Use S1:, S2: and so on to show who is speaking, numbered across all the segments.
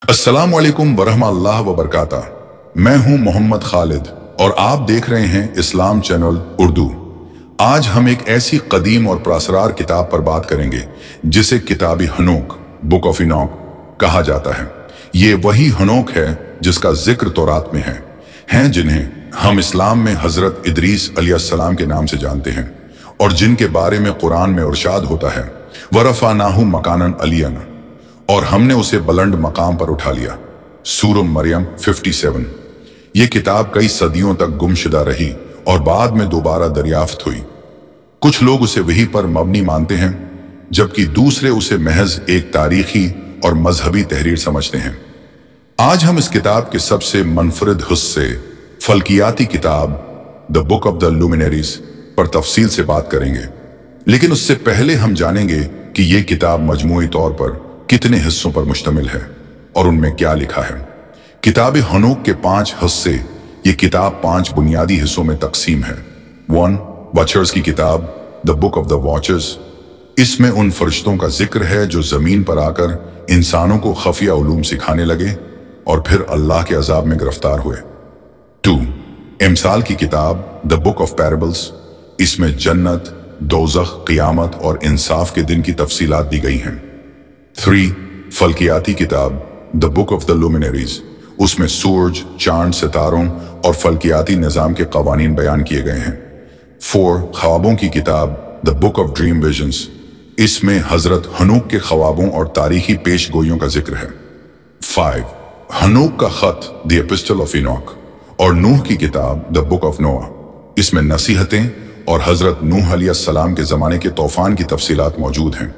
S1: अस्सलामु अलैकुम वरहमतुल्लाह वबरकातुहू। मैं हूं मोहम्मद खालिद और आप देख रहे हैं इस्लाम चैनल उर्दू। आज हम एक ऐसी कदीम और प्रासरार किताब पर बात करेंगे जिसे किताबी हनोक, बुक ऑफ इनॉक कहा जाता है। ये वही हनोक है जिसका जिक्र तौरात में हैं जिन्हें हम इस्लाम में हजरत इदरीस अलैहिस्सलाम के नाम से जानते हैं और जिनके बारे में कुरान में इरशाद होता है वरफ़अनाहु मकानन अलियन, और हमने उसे बुलंद मकाम पर उठा लिया। सूरह मरियम 57। ये किताब कई सदियों तक गुमशुदा रही और बाद में दोबारा दरियाफ्त हुई। कुछ लोग उसे वही पर मबनी मानते हैं जबकि दूसरे उसे महज एक तारीखी और मजहबी तहरीर समझते हैं। आज हम इस किताब के सबसे मुनफरिद हिस्से फल्कियाती किताब the book of the luminaries पर तफसील से बात करेंगे, लेकिन उससे पहले हम जानेंगे कि यह किताब मजमूई तौर पर कितने हिस्सों पर मुश्तमिल है और उनमें क्या लिखा है। किताब हनूक के 5 हिस्से। ये किताब 5 बुनियादी हिस्सों में तकसीम है। 1. वॉचर्स की किताब the book of the watchers. इसमें उन फरिश्तों का जिक्र है जो जमीन पर आकर इंसानों को खफिया उलूम सिखाने लगे और फिर अल्लाह के अजाब में गिरफ्तार हुए। 2. इमसाल की किताब द बुक ऑफ पैराबल्स। इसमें जन्नत, दोज़ख, क़ियामत और इंसाफ के दिन की तफसीलात दी गई हैं। 3. फल्कियाती किताब the book of the luminaries. उसमें सूरज, चांद, सितारों और फल्कियाती निज़ाम के कवानीन बयान किए गए हैं। 4. ख्वाबों की किताब the book of dream visions. इसमें हजरत हनूक के ख्वाबों और तारीखी पेशगोइयों का जिक्र है। 5. हनूक का खत द एपिस्टल ऑफ इनॉक और नूह की किताब द बुक ऑफ नोआ। इसमें नसीहतें और हजरत नूह अलैहिस्सलाम के ज़माने के तूफान की तफसीलात मौजूद हैं।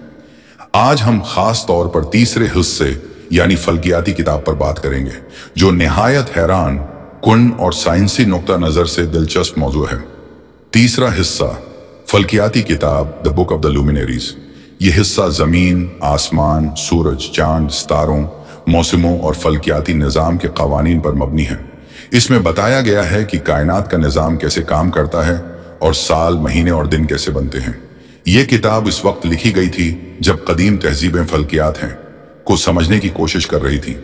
S1: आज हम खास तौर पर तीसरे हिस्से यानी फल्कियाती किताब पर बात करेंगे, जो निहायत हैरान कुन और साइंसी नुक्ता नजर से दिलचस्प मौजू है। तीसरा हिस्सा फल्कियाती किताब the book of the luminaries. यह हिस्सा जमीन, आसमान, सूरज, चांद, सितारों, मौसमों और फल्कियाती निज़ाम के कवानीन पर मबनी है। इसमें बताया गया है कि कायनात का निज़ाम कैसे काम करता है और साल, महीने और दिन कैसे बनते हैं। ये किताब इस वक्त लिखी गई थी जब कदीम तहजीबें फल्कियात हैं को समझने की कोशिश कर रही थी।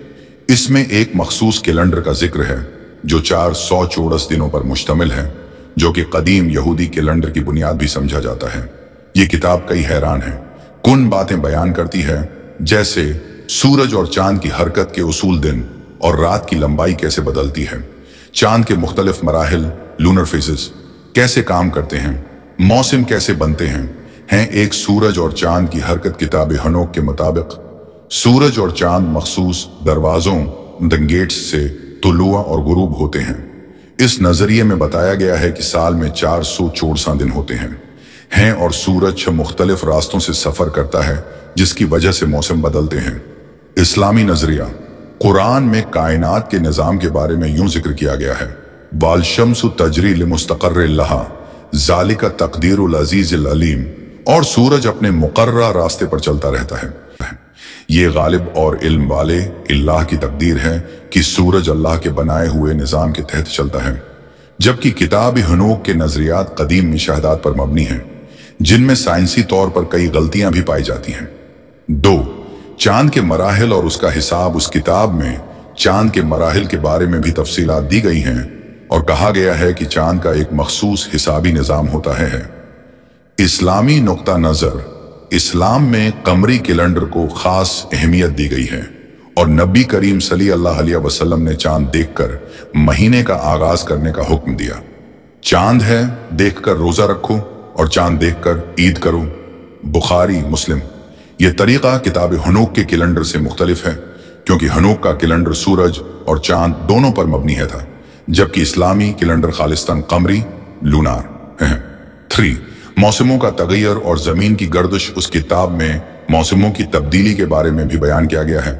S1: इसमें एक मखसूस कैलेंडर का जिक्र है जो 464 दिनों पर मुश्तमिल है, जो कि कदीम यहूदी कैलेंडर की बुनियाद भी समझा जाता है। ये किताब कई हैरान है कुन बातें बयान करती है, जैसे सूरज और चांद की हरकत के उसूल, दिन और रात की लंबाई कैसे बदलती है, चांद के मुख्तलिफ मराहिल लूनर फेजेस कैसे काम करते हैं, मौसम कैसे बनते हैं एक सूरज और चांद की हरकत किताब हनोक के मुताबिक सूरज और चांद मखसूस दरवाजों द गेट्स से तुलुआ और गुरूब होते हैं। इस नजरिए में बताया गया है कि साल में 464 दिन होते हैं और सूरज 6 मुख्तलिफ रास्तों से सफर करता है जिसकी वजह से मौसम बदलते हैं। इस्लामी नजरिया कुरान में कायनात के निज़ाम के बारे में यूं जिक्र किया गया है वाल शम्सु तजरी लिमुस्तक़र्र लहा ज़ालिका तक़दीरुल अज़ीज़िल अलीम, और सूरज अपने मुकर्ररा रास्ते पर चलता रहता है। ये गालिब और इल्म वाले अल्लाह की तकदीर है कि सूरज अल्लाह के बनाए हुए निज़ाम के तहत चलता है, जबकि किताब हनूक के नजरियात कदीम मुशाहदात पर मबनी हैं जिनमें साइंसी तौर पर कई गलतियां भी पाई जाती हैं। 2. चांद के मराहिल और उसका हिसाब। उस किताब में चांद के मराहिल के बारे में भी तफसीलात दी गई हैं और कहा गया है कि चांद का एक मखसूस हिसाबी निज़ाम होता है। इस्लामी नुक्ता नज़र इस्लाम में कमरी कैलेंडर को खास अहमियत दी गई है और नबी करीम सल्लल्लाहु अलैहि वसल्लम ने चांद देखकर महीने का आगाज करने का हुक्म दिया। चांद है, देखकर रोजा रखो और चांद देखकर ईद करो। बुखारी, मुस्लिम। यह तरीका किताब हनूक के कैलेंडर से मुख्तलिफ है क्योंकि हनूक का कैलेंडर सूरज और चांद दोनों पर मबनी है था, जबकि इस्लामी कैलेंडर खालिस्तान कमरी लूनार है। 3. मौसमों का तगैयर और जमीन की गर्दिश। उस किताब में मौसमों की तब्दीली के बारे में भी बयान किया गया है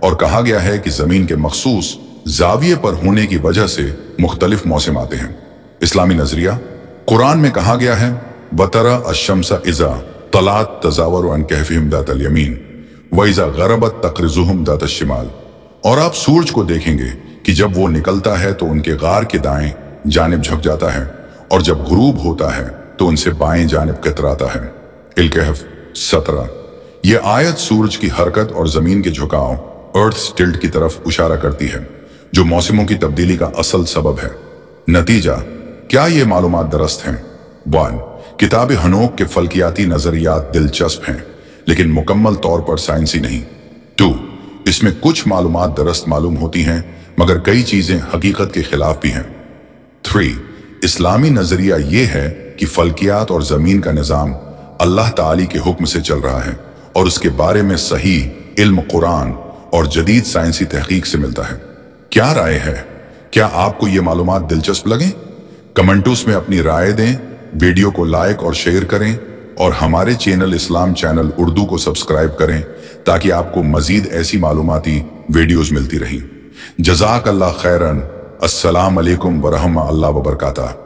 S1: और कहा गया है कि जमीन के मखसूस जाविये पर होने की वजह से मुख्तलिफ मौसम आते हैं। इस्लामी नजरिया कुरान में कहा गया है वतरा अशम्सा इज़ा तलात तजावर अन कहफिहिम दातल यमीन व इज़ा गरबत तक़रिज़ुहुम दातल शिमाल, और आप सूरज को देखेंगे कि जब वो निकलता है तो उनके गार के दाएं जानिब झुक जाता है और जब गुरूब होता है तो उनसे बाएं जानिब कतराता है। अल-कहफ 17। यह आयत सूरज की हरकत और जमीन के झुकाव अर्थ टिल्ट की तरफ इशारा करती है, जो मौसमों की तब्दीली का असल सबब है। नतीजा, क्या ये मालूमात दुरुस्त हैं? 1. किताब हनोक के फल्कियाती नजरियात दिलचस्प हैं, लेकिन मुकम्मल तौर पर साइंसी नहीं। 2. इसमें कुछ मालूमात दुरुस्त मालूम होती हैं, मगर कई चीजें हकीकत के खिलाफ भी हैं। 3. इस्लामी नजरिया ये है कि फल्कियात और जमीन का निजाम अल्लाह ताली के हुक्म से चल रहा है और उसके बारे में सही इल्म कुरान और जदीद साइंसी तहकीक से मिलता है। क्या राय है? क्या आपको ये मालूमात दिलचस्प लगे? कमेंटों में अपनी राय दें, वीडियो को लाइक और शेयर करें और हमारे चैनल इस्लाम चैनल उर्दू को सब्सक्राइब करें ताकि आपको मजीद ऐसी मालूमाती वीडियोस मिलती रहें। जज़ाक अल्लाह खैरन। अस्सलाम अलैकुम वरहमतुल्लाहि वबरकातुहू।